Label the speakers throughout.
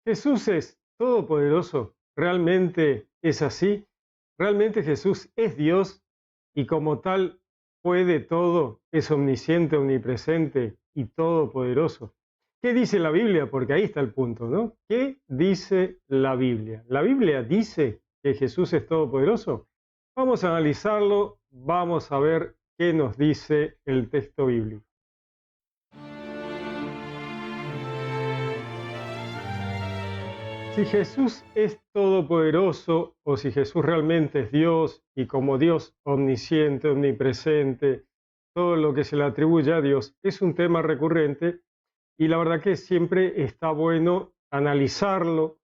Speaker 1: Jesús es todopoderoso, realmente es así, realmente Jesús es Dios y como tal puede todo, es omnisciente, omnipresente y todopoderoso. ¿Qué dice la Biblia? Porque ahí está el punto, ¿no? ¿Qué dice la Biblia? ¿La Biblia dice que Jesús es todopoderoso? Vamos a analizarlo, vamos a ver qué nos dice el texto bíblico. Si Jesús es todopoderoso o si Jesús realmente es Dios y como Dios omnisciente, omnipresente, todo lo que se le atribuye a Dios es un tema recurrente y la verdad que siempre está bueno analizarlo,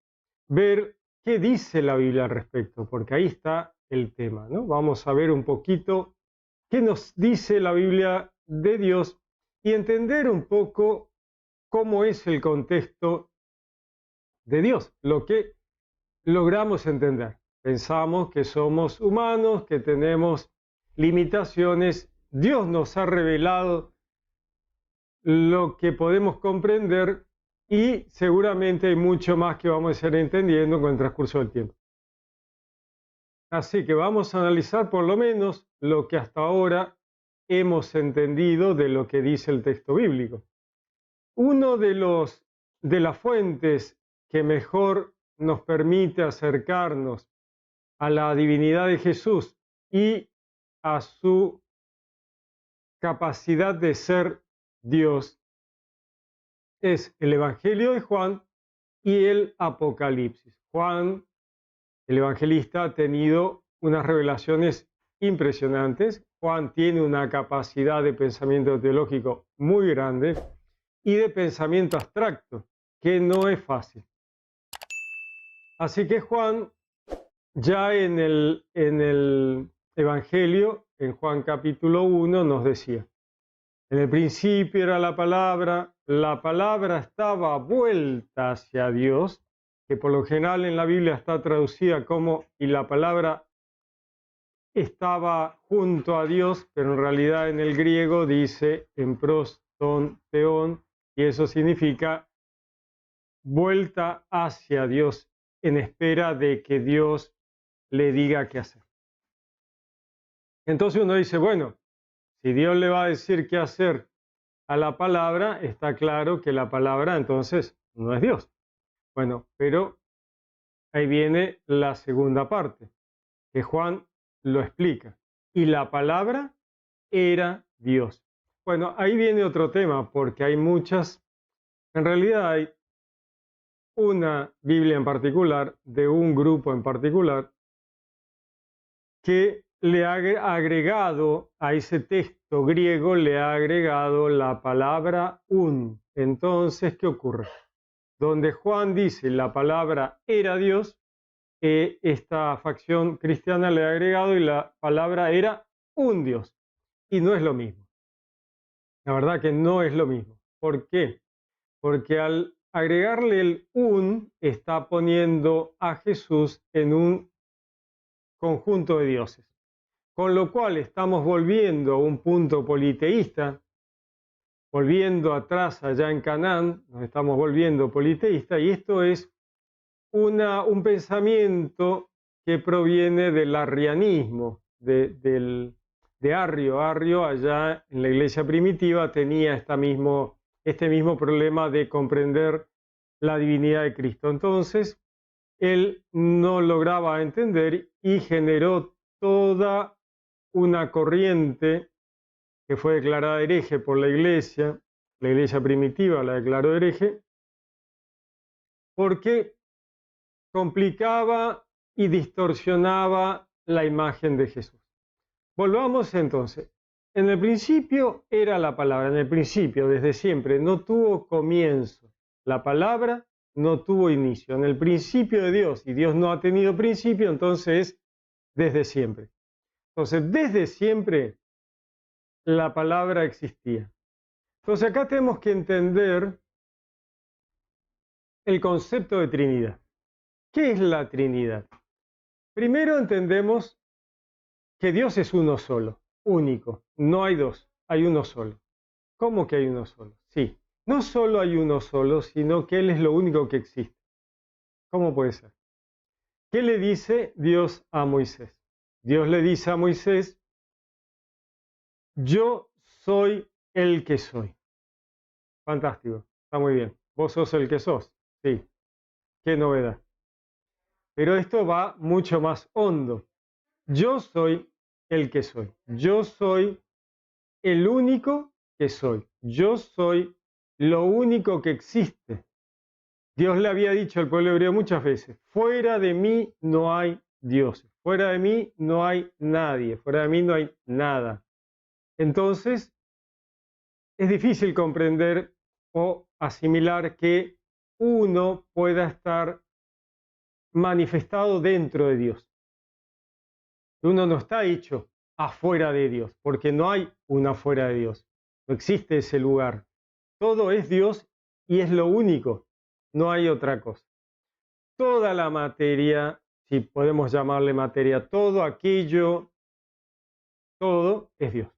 Speaker 1: ver qué dice la Biblia al respecto, porque ahí está el tema, ¿no? Vamos a ver un poquito qué nos dice la Biblia de Dios y entender un poco cómo es el contexto de Dios, lo que logramos entender. Pensamos que somos humanos, que tenemos limitaciones. Dios nos ha revelado lo que podemos comprender y seguramente hay mucho más que vamos a ir entendiendo con el transcurso del tiempo. Así que vamos a analizar por lo menos lo que hasta ahora hemos entendido de lo que dice el texto bíblico. Uno de las fuentes que mejor nos permite acercarnos a la divinidad de Jesús y a su capacidad de ser Dios es el Evangelio de Juan y el Apocalipsis. Juan, el evangelista, ha tenido unas revelaciones impresionantes. Juan tiene una capacidad de pensamiento teológico muy grande y de pensamiento abstracto, que no es fácil. Así que Juan, ya en el Evangelio, en Juan capítulo 1, nos decía, en el principio era la palabra estaba vuelta hacia Dios, que por lo general en la Biblia está traducida como, y la palabra estaba junto a Dios, pero en realidad en el griego dice en proston theon, y eso significa vuelta hacia Dios en espera de que Dios le diga qué hacer. Entonces uno dice, bueno, si Dios le va a decir qué hacer a la palabra, está claro que la palabra entonces no es Dios. Bueno, pero ahí viene la segunda parte, que Juan lo explica. Y la palabra era Dios. Bueno, ahí viene otro tema, porque hay muchas, en realidad hay una Biblia en particular, de un grupo en particular, que le ha agregado a ese texto griego, le ha agregado la palabra un. Entonces, ¿qué ocurre? Donde Juan dice la palabra era Dios, esta facción cristiana le ha agregado y la palabra era un Dios. Y no es lo mismo. La verdad que no es lo mismo. ¿Por qué? Porque al agregarle el un, está poniendo a Jesús en un conjunto de dioses. Con lo cual estamos volviendo a un punto politeísta, volviendo atrás allá en Canaán, nos estamos volviendo politeísta, y esto es un pensamiento que proviene del arrianismo, de Arrio. Arrio allá en la iglesia primitiva tenía este mismo problema de comprender la divinidad de Cristo. Entonces, él no lograba entender y generó toda una corriente que fue declarada hereje por la iglesia primitiva la declaró hereje, porque complicaba y distorsionaba la imagen de Jesús. Volvamos entonces. En el principio era la palabra, en el principio, desde siempre, no tuvo comienzo. La palabra no tuvo inicio. En el principio de Dios, y Dios no ha tenido principio, entonces es desde siempre. Entonces, desde siempre la palabra existía. Entonces, acá tenemos que entender el concepto de Trinidad. ¿Qué es la Trinidad? Primero entendemos que Dios es uno solo, único, no hay dos, hay uno solo. ¿Cómo que hay uno solo? Sí, no solo hay uno solo, sino que Él es lo único que existe. ¿Cómo puede ser? ¿Qué le dice Dios a Moisés? Dios le dice a Moisés, yo soy el que soy. Fantástico, está muy bien. Vos sos el que sos. Sí, qué novedad. Pero esto va mucho más hondo. Yo soy el que soy. Yo soy el único que soy. Yo soy lo único que existe. Dios le había dicho al pueblo hebreo muchas veces, fuera de mí no hay dioses, fuera de mí no hay nadie, fuera de mí no hay nada. Entonces, es difícil comprender o asimilar que uno pueda estar manifestado dentro de Dios. Uno no está hecho afuera de Dios, porque no hay una afuera de Dios. No existe ese lugar. Todo es Dios y es lo único. No hay otra cosa. Toda la materia, si podemos llamarle materia, todo aquello, todo es Dios.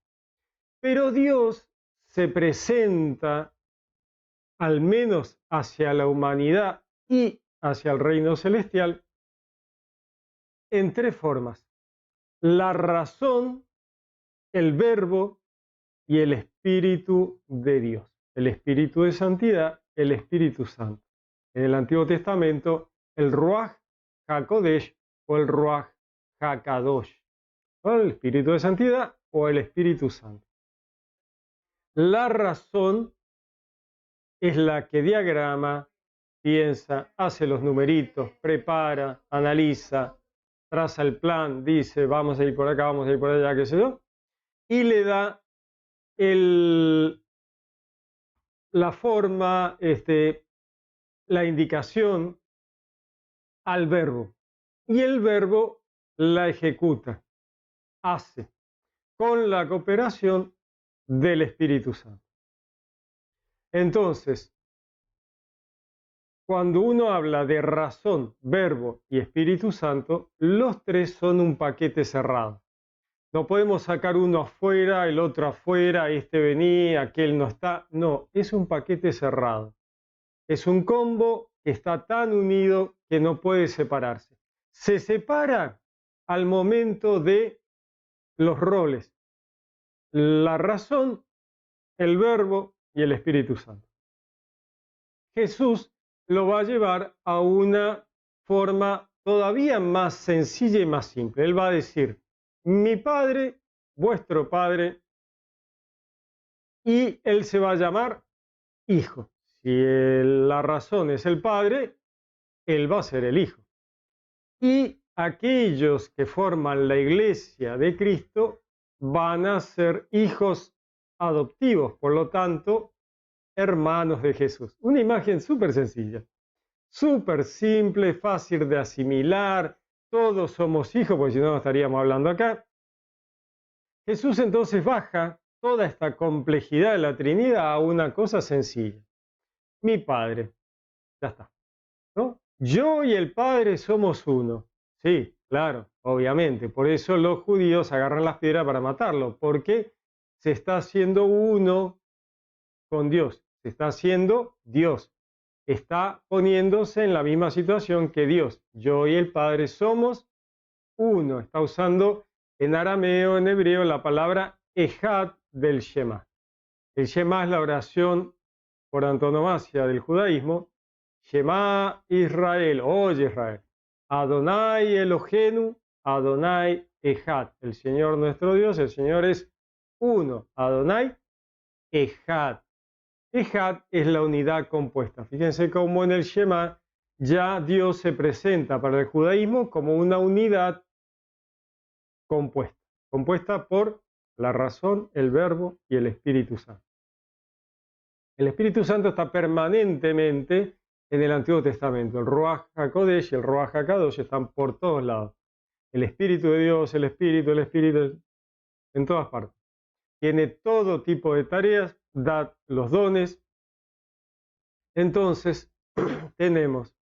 Speaker 1: Pero Dios se presenta, al menos hacia la humanidad y hacia el reino celestial, en tres formas. La razón, el verbo y el Espíritu de Dios. El Espíritu de santidad, el Espíritu Santo. En el Antiguo Testamento, el Ruach HaKodesh o el Ruach HaKadosh. O el Espíritu de santidad o el Espíritu Santo. La razón es la que diagrama, piensa, hace los numeritos, prepara, analiza, traza el plan, dice vamos a ir por acá, vamos a ir por allá, qué sé yo, y le da la forma, la indicación al verbo. Y el verbo la ejecuta, hace, con la cooperación del Espíritu Santo. Entonces, cuando uno habla de razón, verbo y Espíritu Santo, los tres son un paquete cerrado. No podemos sacar uno afuera, el otro afuera, este venía, aquel no está. No, es un paquete cerrado. Es un combo que está tan unido que no puede separarse. Se separa al momento de los roles. La razón, el verbo y el Espíritu Santo. Jesús lo va a llevar a una forma todavía más sencilla y más simple. Él va a decir, mi Padre, vuestro Padre, y Él se va a llamar Hijo. Si la razón es el Padre, Él va a ser el Hijo. Y aquellos que forman la Iglesia de Cristo van a ser hijos adoptivos, por lo tanto, hermanos de Jesús. Una imagen súper sencilla, súper simple, fácil de asimilar. Todos somos hijos, porque si no, no estaríamos hablando acá. Jesús entonces baja toda esta complejidad de la Trinidad a una cosa sencilla. Mi Padre, ya está, ¿no? Yo y el Padre somos uno. Sí, claro, obviamente. Por eso los judíos agarran las piedras para matarlo, porque se está haciendo uno con Dios. Se está haciendo Dios. Está poniéndose en la misma situación que Dios. Yo y el Padre somos uno. Está usando en arameo, en hebreo, la palabra Ejad del Shema. El Shema es la oración por antonomasia del judaísmo. Shema Israel, oye Israel. Adonai Elohenu, Adonai Ejad. El Señor nuestro Dios, el Señor es uno. Adonai Ejad. Ejad es la unidad compuesta. Fíjense cómo en el Shema ya Dios se presenta para el judaísmo como una unidad compuesta, compuesta por la razón, el verbo y el Espíritu Santo. El Espíritu Santo está permanentemente en el Antiguo Testamento. El Ruach HaKodesh y el Ruach HaKadosh están por todos lados. El Espíritu de Dios, el Espíritu, en todas partes. Tiene todo tipo de tareas, da los dones. Entonces, tenemos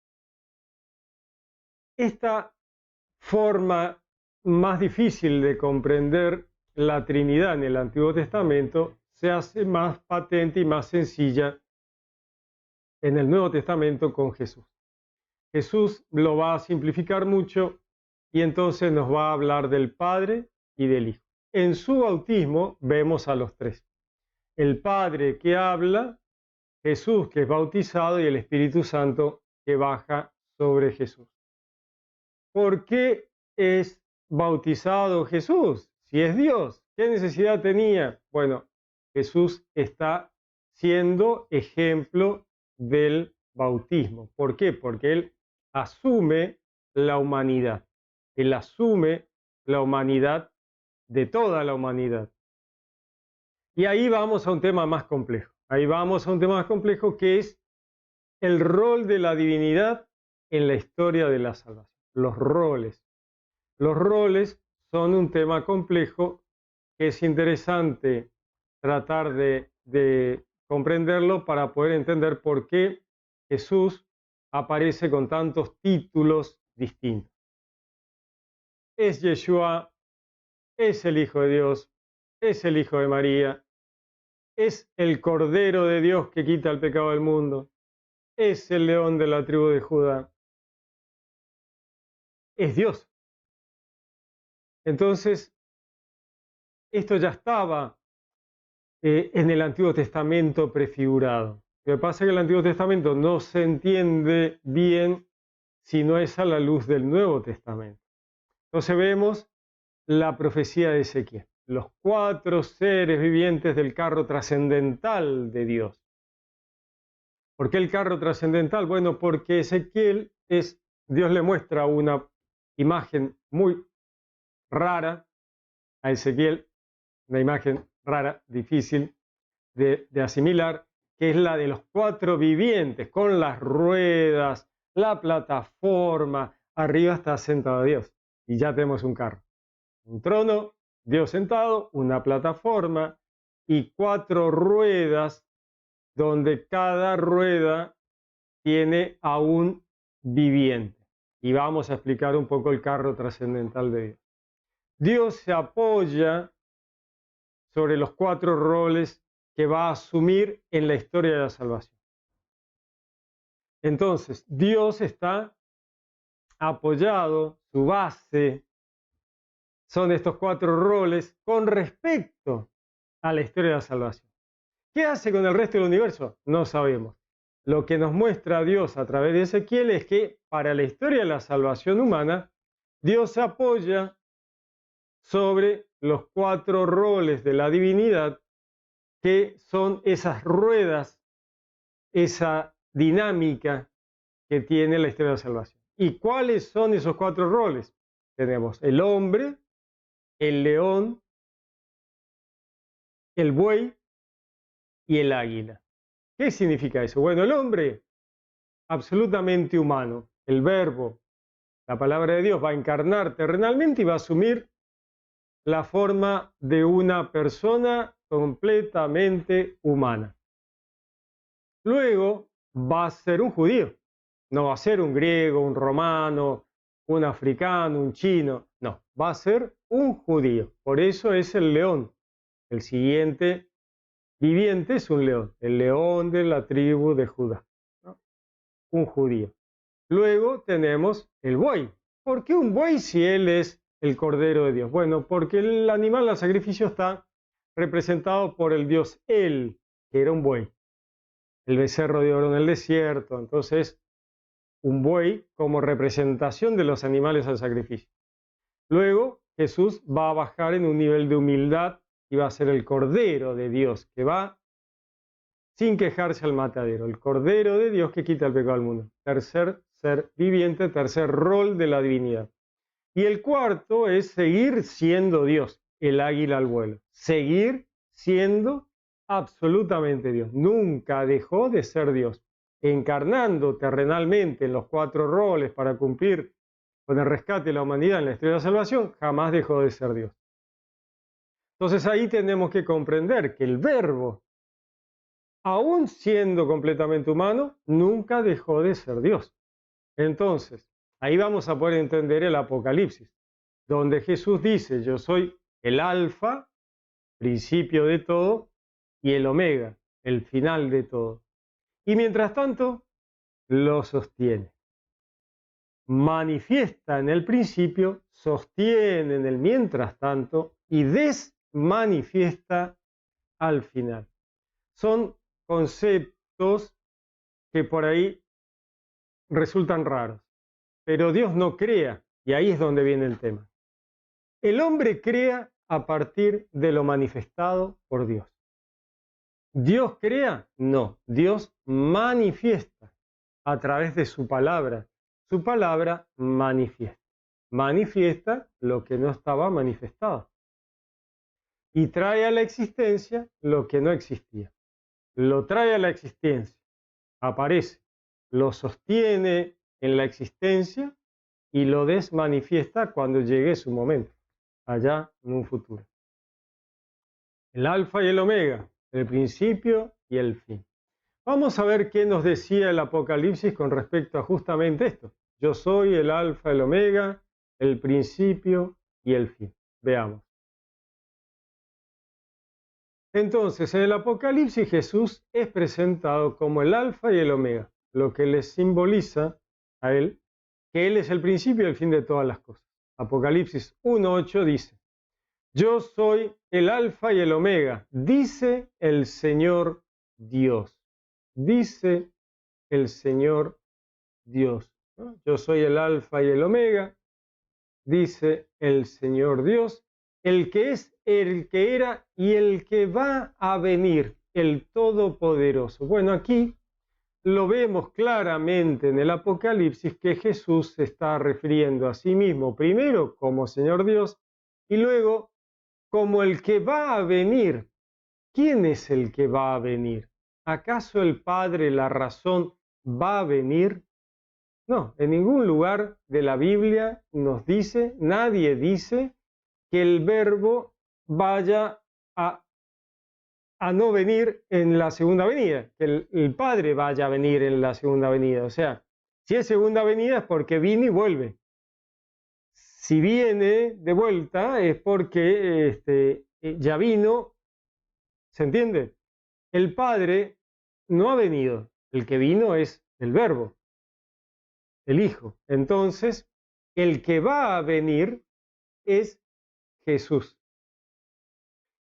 Speaker 1: esta forma más difícil de comprender la Trinidad en el Antiguo Testamento, se hace más patente y más sencilla en el Nuevo Testamento con Jesús. Jesús lo va a simplificar mucho y entonces nos va a hablar del Padre y del Hijo. En su bautismo vemos a los tres. El Padre que habla, Jesús que es bautizado y el Espíritu Santo que baja sobre Jesús. ¿Por qué es bautizado Jesús? Si es Dios, ¿qué necesidad tenía? Bueno, Jesús está siendo ejemplo del bautismo. ¿Por qué? Porque Él asume la humanidad. Él asume la humanidad de toda la humanidad. Y ahí vamos a un tema más complejo. Ahí vamos a un tema más complejo que es el rol de la divinidad en la historia de la salvación. Los roles. Los roles son un tema complejo que es interesante tratar de comprenderlo para poder entender por qué Jesús aparece con tantos títulos distintos. Es Yeshua, es el Hijo de Dios, es el Hijo de María, es el Cordero de Dios que quita el pecado del mundo, es el león de la tribu de Judá, es Dios. Entonces, esto ya estaba en el Antiguo Testamento prefigurado. Lo que pasa es que el Antiguo Testamento no se entiende bien si no es a la luz del Nuevo Testamento. Entonces vemos la profecía de Ezequiel, los 4 seres vivientes del carro trascendental de Dios. ¿Por qué el carro trascendental? Bueno, porque Ezequiel Dios le muestra una imagen muy rara a Ezequiel, una imagen rara, difícil de asimilar, que es la de los 4 vivientes, con las ruedas, la plataforma, arriba está sentado Dios, y ya tenemos un carro. Un trono, Dios sentado, una plataforma y 4 ruedas, donde cada rueda tiene a un viviente. Y vamos a explicar un poco el carro trascendental de Dios. Dios se apoya sobre los 4 roles que va a asumir en la historia de la salvación. Entonces, Dios está apoyado, su base son estos 4 roles con respecto a la historia de la salvación. ¿Qué hace con el resto del universo? No sabemos. Lo que nos muestra Dios a través de Ezequiel es que para la historia de la salvación humana, Dios se apoya sobre los 4 roles de la divinidad, que son esas ruedas, esa dinámica que tiene la historia de la salvación. ¿Y cuáles son esos 4 roles? Tenemos el hombre, el león, el buey y el águila. ¿Qué significa eso? Bueno, el hombre, absolutamente humano, el verbo, la palabra de Dios va a encarnar terrenalmente y va a asumir la forma de una persona completamente humana. Luego va a ser un judío, no va a ser un griego, un romano, un africano, un chino, no, va a ser un judío. Por eso es el león. El siguiente viviente es un león, el león de la tribu de Judá, ¿no? Un judío. Luego tenemos el buey. ¿Por qué un buey si él es el Cordero de Dios? Bueno, porque el animal al sacrificio está representado por el dios El, que era un buey. El becerro de oro en el desierto. Entonces, un buey como representación de los animales al sacrificio. Luego, Jesús va a bajar en un nivel de humildad y va a ser el Cordero de Dios, que va sin quejarse al matadero. El Cordero de Dios que quita el pecado del mundo. Tercer ser viviente, tercer rol de la divinidad. Y el cuarto es seguir siendo Dios, el águila al vuelo. Seguir siendo absolutamente Dios. Nunca dejó de ser Dios. Encarnando terrenalmente en los 4 roles para cumplir con el rescate de la humanidad en la historia de la salvación, jamás dejó de ser Dios. Entonces ahí tenemos que comprender que el verbo, aún siendo completamente humano, nunca dejó de ser Dios. Entonces, ahí vamos a poder entender el Apocalipsis, donde Jesús dice, yo soy el alfa, principio de todo, y el omega, el final de todo. Y mientras tanto, lo sostiene. manifiesta en el principio, sostiene en el mientras tanto y desmanifiesta al final. Son conceptos que por ahí resultan raros, pero Dios no crea, y ahí es donde viene el tema. El hombre crea a partir de lo manifestado por Dios. ¿Dios crea? No, Dios manifiesta a través de su palabra. Su palabra manifiesta. Manifiesta lo que no estaba manifestado. Y trae a la existencia lo que no existía. Lo trae a la existencia, aparece, lo sostiene en la existencia y lo desmanifiesta cuando llegue su momento, allá en un futuro. El alfa y el omega, el principio y el fin. Vamos a ver qué nos decía el Apocalipsis con respecto a justamente esto. Yo soy el alfa, el omega, el principio y el fin. Veamos. Entonces, en el Apocalipsis Jesús es presentado como el alfa y el omega, lo que le simboliza a él que él es el principio y el fin de todas las cosas. Apocalipsis 1:8 dice: yo soy el alfa y el omega, dice el Señor Dios. Dice el Señor Dios. ¿No? Yo soy el alfa y el omega, dice el Señor Dios, el que es, el que era y el que va a venir, el Todopoderoso. Bueno, aquí lo vemos claramente en el Apocalipsis que Jesús se está refiriendo a sí mismo primero como Señor Dios y luego como el que va a venir. ¿Quién es el que va a venir? ¿Acaso el Padre, la razón, va a venir? No, en ningún lugar de la Biblia nos dice, nadie dice que el Verbo vaya a no venir en la segunda venida, que el Padre vaya a venir en la segunda venida. O sea, si es segunda venida es porque viene y vuelve. Si viene de vuelta es porque ya vino, ¿se entiende? El Padre no ha venido, el que vino es el Verbo, el Hijo. Entonces, el que va a venir es Jesús.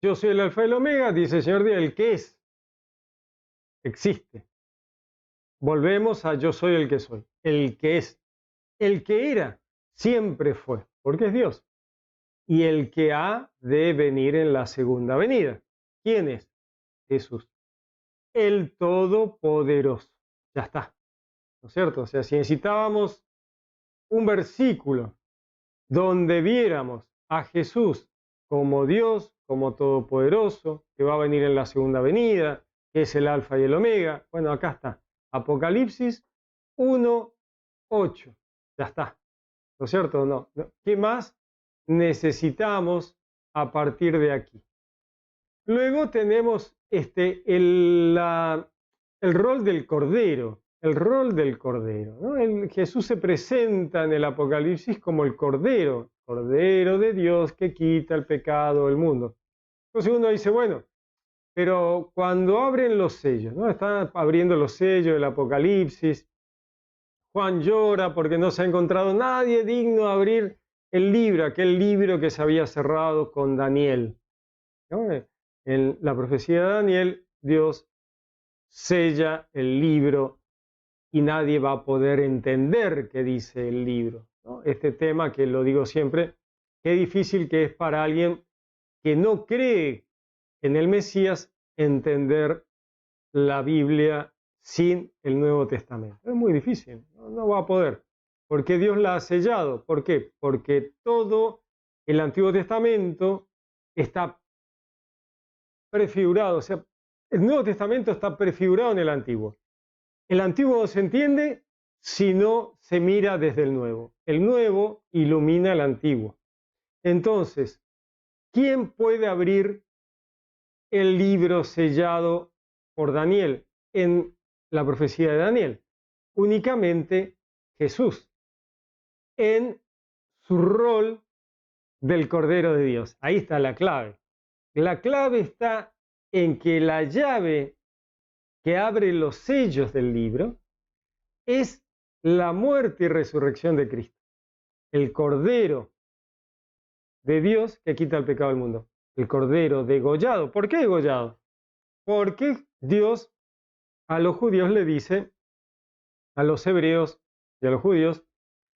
Speaker 1: Yo soy el alfa y el omega, dice el Señor Dios, el que es, existe. Volvemos a yo soy el que soy, el que es. El que era, siempre fue, porque es Dios. Y el que ha de venir en la segunda venida. ¿Quién es? Jesús. El Todopoderoso. Ya está. ¿No es cierto? O sea, si necesitábamos un versículo donde viéramos a Jesús como Dios, como Todopoderoso, que va a venir en la segunda venida, que es el alfa y el omega. Bueno, acá está. Apocalipsis 1:8. Ya está. ¿No es cierto? No. ¿Qué más necesitamos a partir de aquí? Luego tenemos el rol del Cordero. El rol del Cordero, ¿no? Jesús se presenta en el Apocalipsis como el Cordero, Cordero de Dios que quita el pecado del mundo. Entonces uno dice, bueno, pero cuando abren los sellos, ¿no? Están abriendo los sellos del Apocalipsis, Juan llora porque no se ha encontrado nadie digno de abrir el libro, aquel libro que se había cerrado con Daniel, ¿no? En la profecía de Daniel, Dios sella el libro y nadie va a poder entender qué dice el libro, ¿no? Este tema que lo digo siempre, qué difícil que es para alguien que no cree en el Mesías entender la Biblia sin el Nuevo Testamento. Es muy difícil, no va a poder, porque Dios la ha sellado. ¿Por qué? Porque todo el Antiguo Testamento está prefigurado, o sea, el Nuevo Testamento está prefigurado en el Antiguo. El Antiguo no se entiende si no se mira desde el Nuevo. El Nuevo ilumina el Antiguo. Entonces, ¿quién puede abrir el libro sellado por Daniel en la profecía de Daniel? Únicamente Jesús, en su rol del Cordero de Dios. Ahí está la clave. La clave está en que la llave que abre los sellos del libro es la muerte y resurrección de Cristo. El Cordero de Dios que quita el pecado del mundo. El Cordero degollado. ¿Por qué degollado? Porque Dios a los judíos le dice, a los hebreos y a los judíos,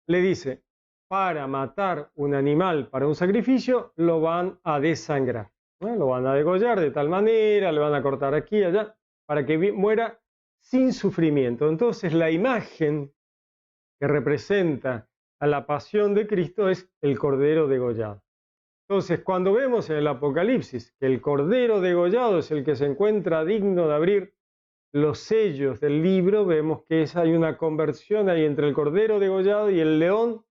Speaker 1: le dice, para matar un animal para un sacrificio, lo van a desangrar, ¿no? Lo van a degollar de tal manera, le van a cortar aquí y allá, para que muera sin sufrimiento. Entonces la imagen que representa a la pasión de Cristo es el Cordero degollado. Entonces, cuando vemos en el Apocalipsis que el Cordero degollado es el que se encuentra digno de abrir los sellos del libro, vemos que hay una conversión ahí entre el Cordero degollado y el león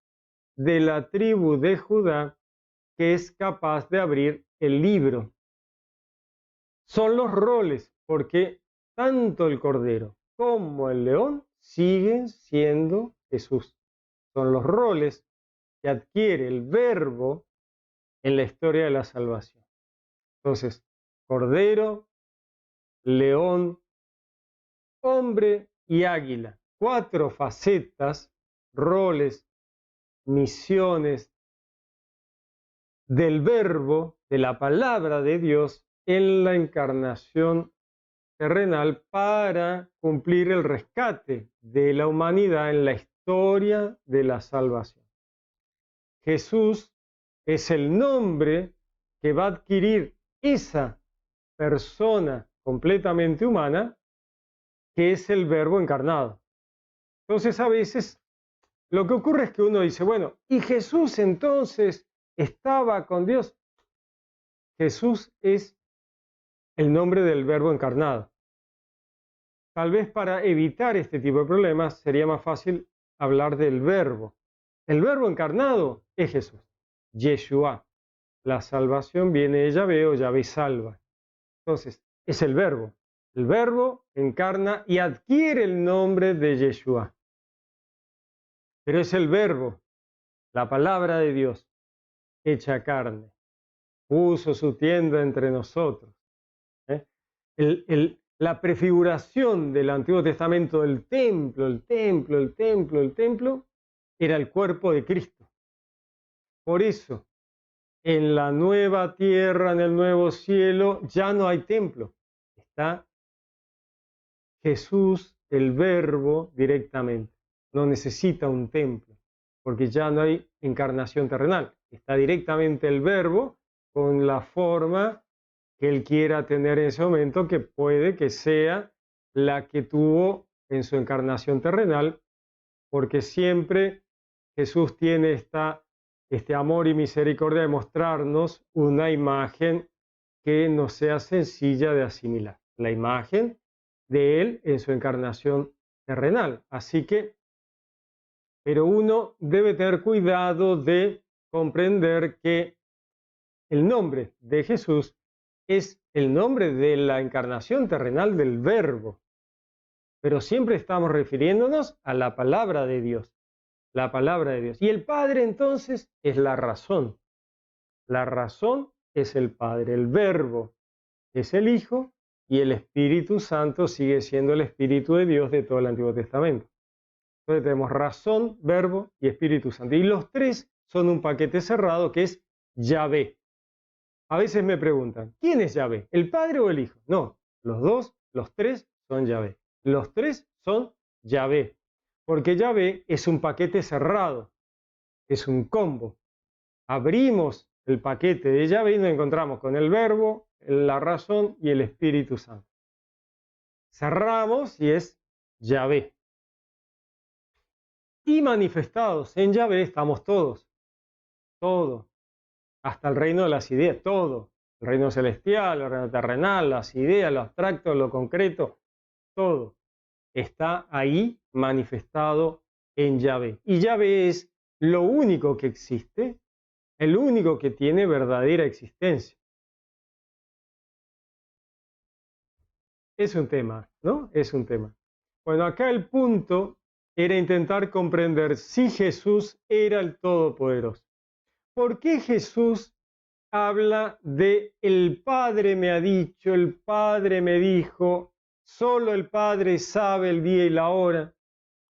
Speaker 1: de la tribu de Judá que es capaz de abrir el libro. Son los roles, porque tanto el Cordero como el león siguen siendo Jesús. Son los roles que adquiere el Verbo en la historia de la salvación. Entonces, Cordero, león, hombre y águila. 4 facetas, roles, misiones del Verbo, de la palabra de Dios en la encarnación terrenal para cumplir el rescate de la humanidad en la historia de la salvación. Jesús es el nombre que va a adquirir esa persona completamente humana que es el Verbo encarnado. Entonces a veces lo que ocurre es que uno dice, bueno, ¿y Jesús entonces estaba con Dios? Jesús es el nombre del Verbo encarnado. Tal vez para evitar este tipo de problemas sería más fácil hablar del Verbo. El Verbo encarnado es Jesús, Yeshua. La salvación viene de Yahvé o Yahvé salva. Entonces, es el Verbo. El Verbo encarna y adquiere el nombre de Yeshua. Pero es el Verbo, la palabra de Dios, hecha carne. Puso su tienda entre nosotros. La prefiguración del Antiguo Testamento del templo, el templo, era el cuerpo de Cristo. Por eso, en la nueva tierra, en el nuevo cielo, ya no hay templo. Está Jesús, el Verbo, directamente. No necesita un templo, porque ya no hay encarnación terrenal. Está directamente el Verbo con la forma que Él quiera tener en ese momento, que puede que sea la que tuvo en su encarnación terrenal, porque siempre Jesús tiene este amor y misericordia de mostrarnos una imagen que nos sea sencilla de asimilar. La imagen de Él en su encarnación terrenal. Así que, pero uno debe tener cuidado de comprender que el nombre de Jesús es el nombre de la encarnación terrenal del Verbo. Pero siempre estamos refiriéndonos a la palabra de Dios. La palabra de Dios. Y el Padre entonces es la razón. La razón es el Padre. El Verbo es el Hijo y el Espíritu Santo sigue siendo el Espíritu de Dios de todo el Antiguo Testamento. Entonces tenemos razón, Verbo y Espíritu Santo. Y los tres son un paquete cerrado que es Yahvé. A veces me preguntan, ¿quién es Yahvé? ¿El Padre o el Hijo? No, los tres son Yahvé. Los tres son Yahvé. Porque Yahvé es un paquete cerrado, es un combo. Abrimos el paquete de Yahvé y nos encontramos con el Verbo, la razón y el Espíritu Santo. Cerramos y es Yahvé. Y manifestados en Yahvé estamos todos. Todo. Hasta el reino de las ideas, todo. El reino celestial, el reino terrenal, las ideas, lo abstracto, lo concreto, todo está ahí manifestado en Yahvé. Y Yahvé es lo único que existe, el único que tiene verdadera existencia. Es un tema, ¿no? Es un tema. Bueno, acá el punto era intentar comprender si Jesús era el Todopoderoso. ¿Por qué Jesús habla de el Padre me ha dicho, el Padre me dijo, solo el Padre sabe el día y la hora?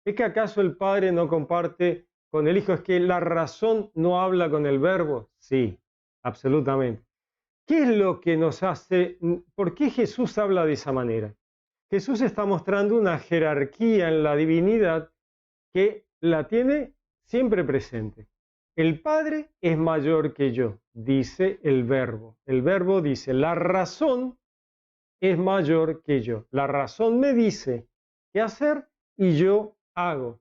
Speaker 1: ¿Es que acaso el Padre no comparte con el Hijo? ¿Es que la razón no habla con el Verbo? Sí, absolutamente. ¿Qué es lo que nos hace? ¿Por qué Jesús habla de esa manera? Jesús está mostrando una jerarquía en la divinidad que la tiene siempre presente. El Padre es mayor que yo, dice el Verbo. El Verbo dice, la razón es mayor que yo. La razón me dice qué hacer y yo hago.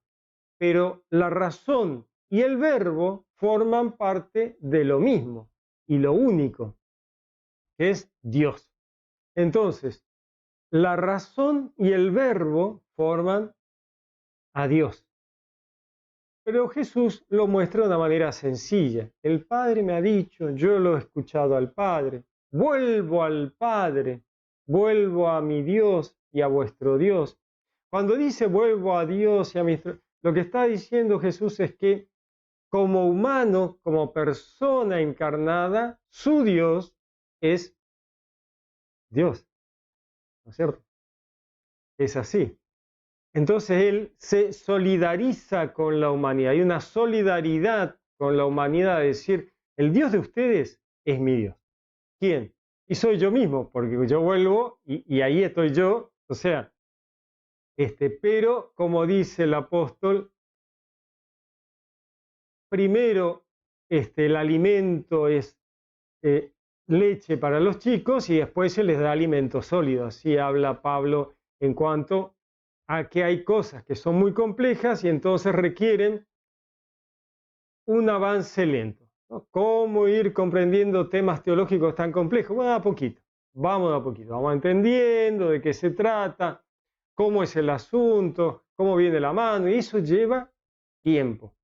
Speaker 1: Pero la razón y el Verbo forman parte de lo mismo y lo único, que es Dios. Entonces, la razón y el Verbo forman a Dios. Pero Jesús lo muestra de una manera sencilla. El Padre me ha dicho, yo lo he escuchado al Padre, vuelvo al Padre, vuelvo a mi Dios y a vuestro Dios. Cuando dice vuelvo a Dios y a mi... Lo que está diciendo Jesús es que como humano, como persona encarnada, su Dios es Dios, ¿no es cierto? Es así. Entonces Él se solidariza con la humanidad. Hay una solidaridad con la humanidad de decir, el Dios de ustedes es mi Dios. ¿Quién? Y soy yo mismo, porque yo vuelvo y ahí estoy yo. O sea, pero como dice el apóstol, primero el alimento es leche para los chicos y después se les da alimento sólido. Así habla Pablo en cuanto a que hay cosas que son muy complejas y entonces requieren un avance lento, ¿no? ¿Cómo ir comprendiendo temas teológicos tan complejos? Bueno, a poquito, vamos entendiendo de qué se trata, cómo es el asunto, cómo viene la mano, y eso lleva tiempo.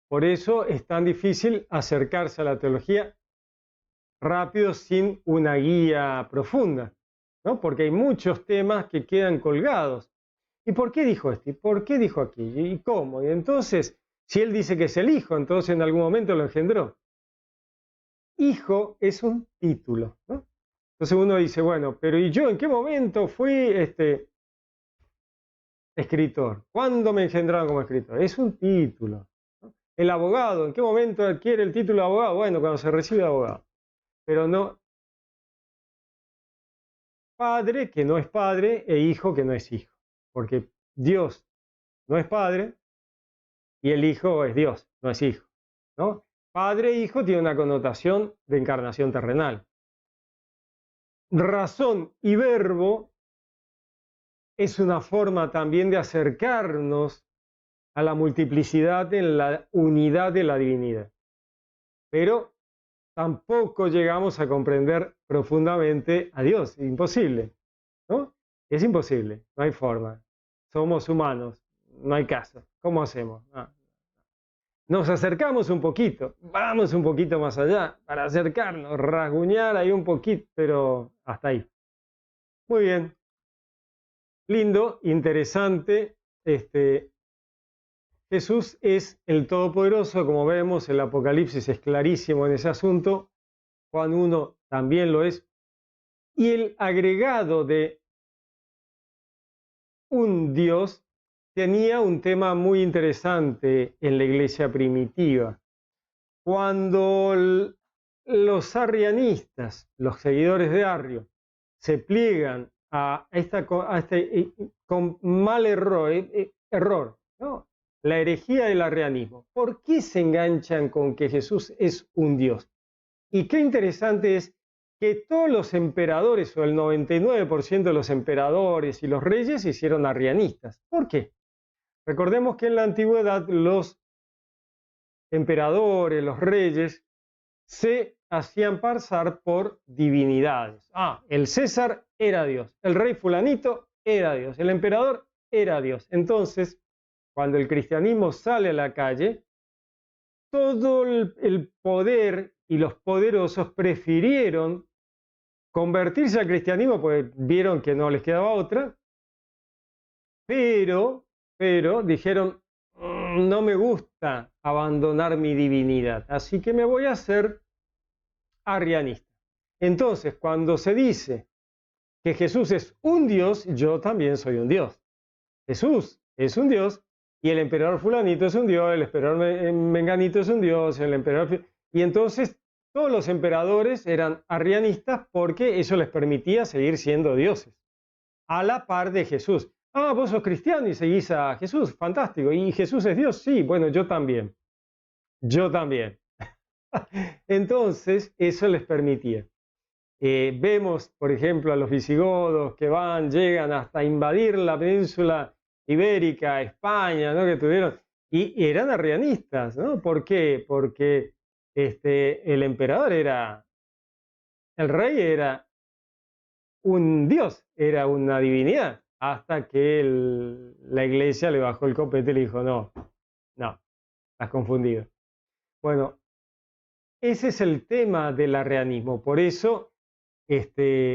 Speaker 1: Por eso es tan difícil acercarse a la teología rápido sin una guía profunda, ¿no? Porque hay muchos temas que quedan colgados. ¿Y por qué dijo esto? ¿Y por qué dijo aquello? ¿Y cómo? Y entonces, si él dice que es el Hijo, entonces en algún momento lo engendró. Hijo es un título, ¿no? Entonces uno dice, bueno, pero ¿y yo en qué momento fui escritor? ¿Cuándo me engendraron como escritor? Es un título, ¿no? El abogado, ¿en qué momento adquiere el título de abogado? Bueno, cuando se recibe de abogado. Pero no, padre que no es padre e hijo que no es hijo. Porque Dios no es padre y el hijo es Dios, no es hijo, ¿no? Padre e hijo tiene una connotación de encarnación terrenal. Razón y verbo es una forma también de acercarnos a la multiplicidad en la unidad de la divinidad. Pero tampoco llegamos a comprender profundamente a Dios, es imposible, ¿no? Es imposible, no hay forma. Somos humanos, no hay caso. ¿Cómo hacemos? Nos acercamos un poquito, vamos un poquito más allá para acercarnos, rasguñar ahí un poquito, pero hasta ahí. Muy bien, lindo, interesante. Jesús es el Todopoderoso, como vemos, el Apocalipsis es clarísimo en ese asunto, Juan 1 también lo es, y el agregado de un Dios tenía un tema muy interesante en la iglesia primitiva. Cuando los arrianistas, los seguidores de Arrio, se pliegan a este con mal error, ¿no? La herejía del arrianismo. ¿Por qué se enganchan con que Jesús es un Dios? Y qué interesante es que todos los emperadores, o el 99% de los emperadores y los reyes, se hicieron arrianistas. ¿Por qué? Recordemos que en la antigüedad los emperadores, los reyes, se hacían pasar por divinidades. El César era Dios, el rey fulanito era Dios, el emperador era Dios. Entonces, cuando el cristianismo sale a la calle, todo el poder y los poderosos prefirieron convertirse al cristianismo porque vieron que no les quedaba otra, pero dijeron, no me gusta abandonar mi divinidad, así que me voy a hacer arrianista. Entonces, cuando se dice que Jesús es un Dios, yo también soy un Dios. Jesús es un dios, y el emperador fulanito es un dios, el emperador menganito es un dios, el emperador... Y entonces todos los emperadores eran arrianistas porque eso les permitía seguir siendo dioses, a la par de Jesús. Ah, vos sos cristiano y seguís a Jesús, fantástico. ¿Y Jesús es Dios? Sí, bueno, yo también. Yo también. Entonces, eso les permitía. Vemos, por ejemplo, a los visigodos que llegan hasta invadir la península ibérica, España, ¿no? Que tuvieron, y eran arrianistas, ¿no? ¿Por qué? Porque el emperador el rey era un dios, era una divinidad, hasta que la iglesia le bajó el copete y le dijo, no, estás confundido. Bueno, ese es el tema del arrianismo, por eso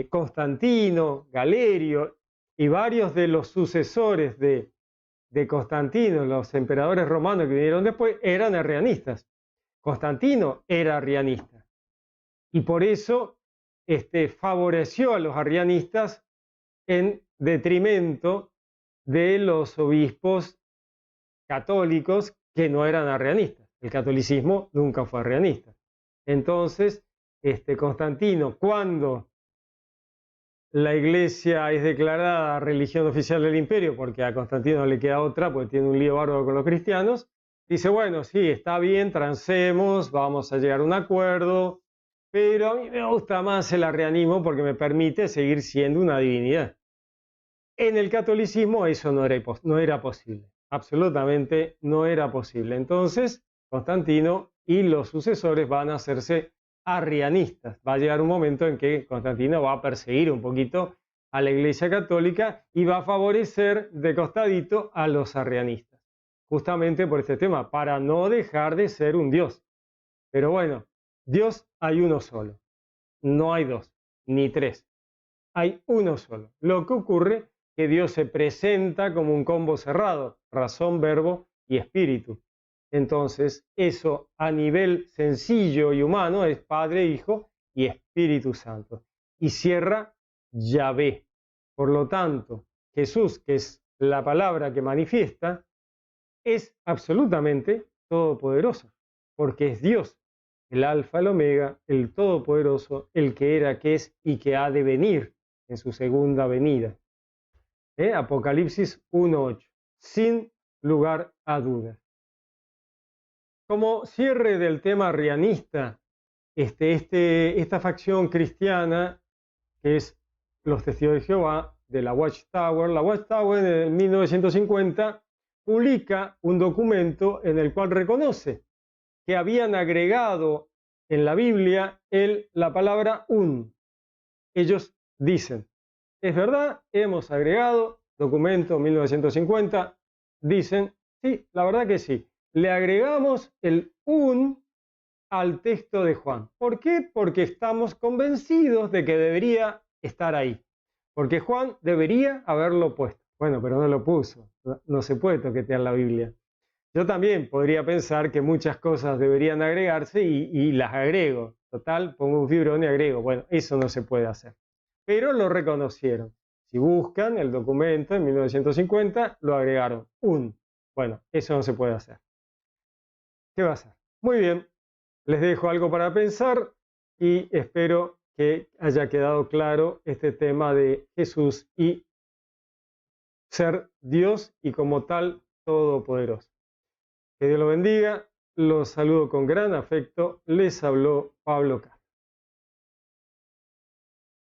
Speaker 1: Constantino, Galerio y varios de los sucesores de Constantino, los emperadores romanos que vinieron después, eran arrianistas. Constantino era arrianista y por eso favoreció a los arrianistas en detrimento de los obispos católicos que no eran arrianistas. El catolicismo nunca fue arrianista. Entonces, Constantino, cuando la iglesia es declarada religión oficial del imperio, porque a Constantino no le queda otra, porque tiene un lío bárbaro con los cristianos, dice, bueno, sí, está bien, transemos, vamos a llegar a un acuerdo, pero a mí me gusta más el arrianismo porque me permite seguir siendo una divinidad. En el catolicismo eso no era posible, absolutamente no era posible. Entonces, Constantino y los sucesores van a hacerse arrianistas. Va a llegar un momento en que Constantino va a perseguir un poquito a la Iglesia Católica y va a favorecer de costadito a los arrianistas, justamente por este tema, para no dejar de ser un dios. Pero bueno, Dios hay uno solo, no hay dos, ni tres, hay uno solo. Lo que ocurre es que Dios se presenta como un combo cerrado, razón, verbo y espíritu. Entonces, eso a nivel sencillo y humano es Padre, Hijo y Espíritu Santo. Y cierra Yahvé. Por lo tanto, Jesús, que es la palabra que manifiesta, es absolutamente todopoderoso, porque es Dios, el Alfa, el Omega, el Todopoderoso, el que era, que es y que ha de venir en su segunda venida. Apocalipsis 1:8, sin lugar a dudas. Como cierre del tema arrianista, esta facción cristiana, que es los Testigos de Jehová, de la Watchtower en 1950 publica un documento en el cual reconoce que habían agregado en la Biblia la palabra un. Ellos dicen, es verdad, hemos agregado, documento 1950, dicen, sí, la verdad que sí. Le agregamos el un al texto de Juan. ¿Por qué? Porque estamos convencidos de que debería estar ahí. Porque Juan debería haberlo puesto. Bueno, pero no lo puso. No se puede toquetear la Biblia. Yo también podría pensar que muchas cosas deberían agregarse y las agrego. Total, pongo un fibrón y agrego. Bueno, eso no se puede hacer. Pero lo reconocieron. Si buscan el documento en 1950, lo agregaron. Un. Bueno, eso no se puede hacer. ¿Qué va a hacer? Muy bien. Les dejo algo para pensar y espero que haya quedado claro este tema de Jesús y ser Dios y como tal todopoderoso. Que Dios lo bendiga, los saludo con gran afecto, les habló Pablo Castro.